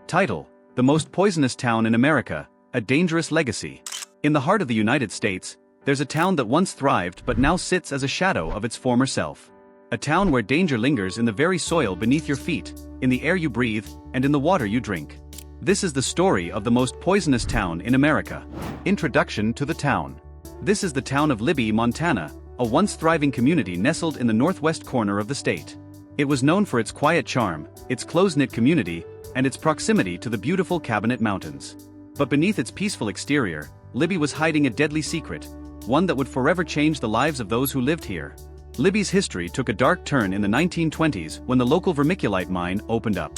Title: The Most Poisonous Town in America, A Dangerous Legacy. In the heart of the United States, there's a town that once thrived but now sits as a shadow of its former self. A town where danger lingers in the very soil beneath your feet, in the air you breathe, and in the water you drink. This is the story of the most poisonous town in America. Introduction to the town. This is the town of Libby, Montana, a once thriving community nestled in the northwest corner of the state. It was known for its quiet charm, its close-knit community, and its proximity to the beautiful Cabinet Mountains. But beneath its peaceful exterior, Libby was hiding a deadly secret, one that would forever change the lives of those who lived here. Libby's history took a dark turn in the 1920s when the local vermiculite mine opened up.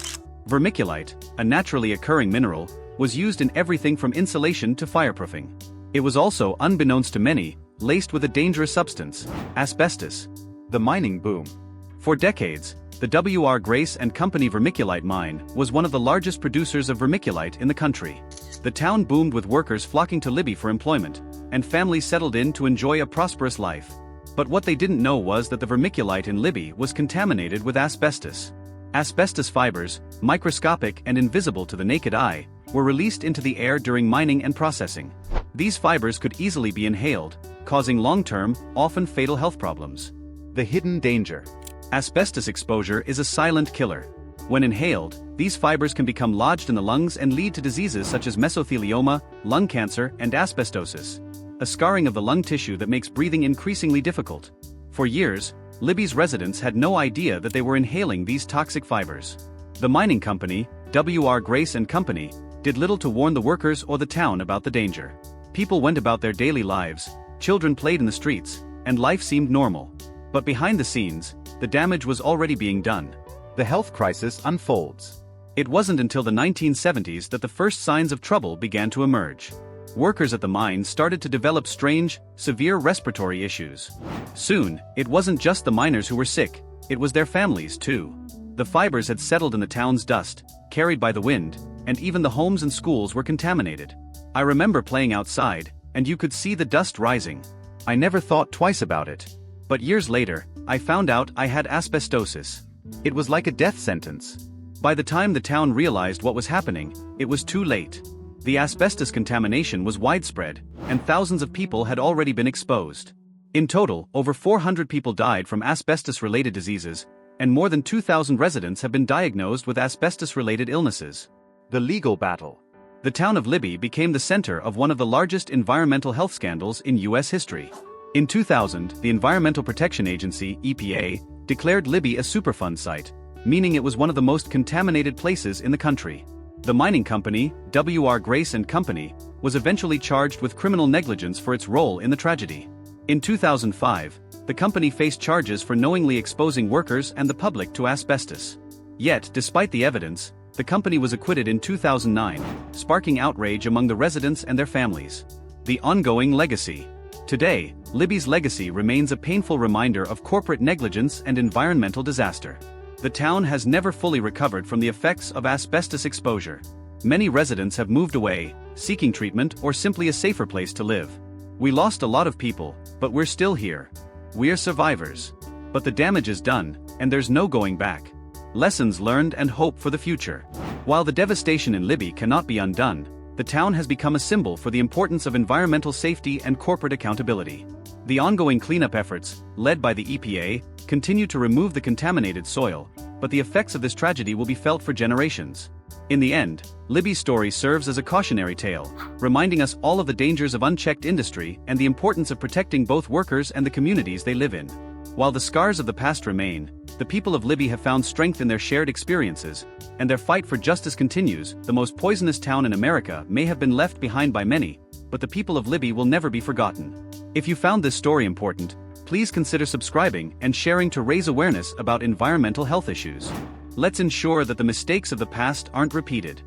Vermiculite, a naturally occurring mineral, was used in everything from insulation to fireproofing. It was also, unbeknownst to many, laced with a dangerous substance, asbestos. The mining boom. For decades, the W.R. Grace and Company vermiculite mine was one of the largest producers of vermiculite in the country. The town boomed with workers flocking to Libby for employment, and families settled in to enjoy a prosperous life. But what they didn't know was that the vermiculite in Libby was contaminated with asbestos. Asbestos fibers, microscopic and invisible to the naked eye, were released into the air during mining and processing. These fibers could easily be inhaled, causing long-term, often fatal health problems. The hidden danger. Asbestos exposure is a silent killer. When inhaled, these fibers can become lodged in the lungs and lead to diseases such as mesothelioma, lung cancer, and asbestosis, a scarring of the lung tissue that makes breathing increasingly difficult. For years, Libby's residents had no idea that they were inhaling these toxic fibers. The mining company, W.R. Grace and Company, did little to warn the workers or the town about the danger. People went about their daily lives, children played in the streets, and life seemed normal. But behind the scenes, the damage was already being done. The health crisis unfolds. It wasn't until the 1970s that the first signs of trouble began to emerge. Workers at the mine started to develop strange, severe respiratory issues. Soon, it wasn't just the miners who were sick, it was their families too. The fibers had settled in the town's dust, carried by the wind, and even the homes and schools were contaminated. I remember playing outside, and you could see the dust rising. I never thought twice about it. But years later, I found out I had asbestosis. It was like a death sentence. By the time the town realized what was happening, it was too late. The asbestos contamination was widespread, and thousands of people had already been exposed. In total, over 400 people died from asbestos-related diseases, and more than 2,000 residents have been diagnosed with asbestos-related illnesses. The legal battle. The town of Libby became the center of one of the largest environmental health scandals in U.S. history. In 2000, the Environmental Protection Agency, EPA, declared Libby a Superfund site, meaning it was one of the most contaminated places in the country. The mining company, W.R. Grace and Company, was eventually charged with criminal negligence for its role in the tragedy. In 2005, the company faced charges for knowingly exposing workers and the public to asbestos. Yet, despite the evidence, the company was acquitted in 2009, sparking outrage among the residents and their families. The ongoing legacy. Today, Libby's legacy remains a painful reminder of corporate negligence and environmental disaster. The town has never fully recovered from the effects of asbestos exposure. Many residents have moved away, seeking treatment or simply a safer place to live. We lost a lot of people, but we're still here. We're survivors. But the damage is done, and there's no going back. Lessons learned and hope for the future. While the devastation in Libby cannot be undone, the town has become a symbol for the importance of environmental safety and corporate accountability. The ongoing cleanup efforts, led by the EPA, continue to remove the contaminated soil, but the effects of this tragedy will be felt for generations. In the end, Libby's story serves as a cautionary tale, reminding us all of the dangers of unchecked industry and the importance of protecting both workers and the communities they live in. While the scars of the past remain, the people of Libby have found strength in their shared experiences, and their fight for justice continues. The most poisonous town in America may have been left behind by many, but the people of Libby will never be forgotten. If you found this story important, please consider subscribing and sharing to raise awareness about environmental health issues. Let's ensure that the mistakes of the past aren't repeated.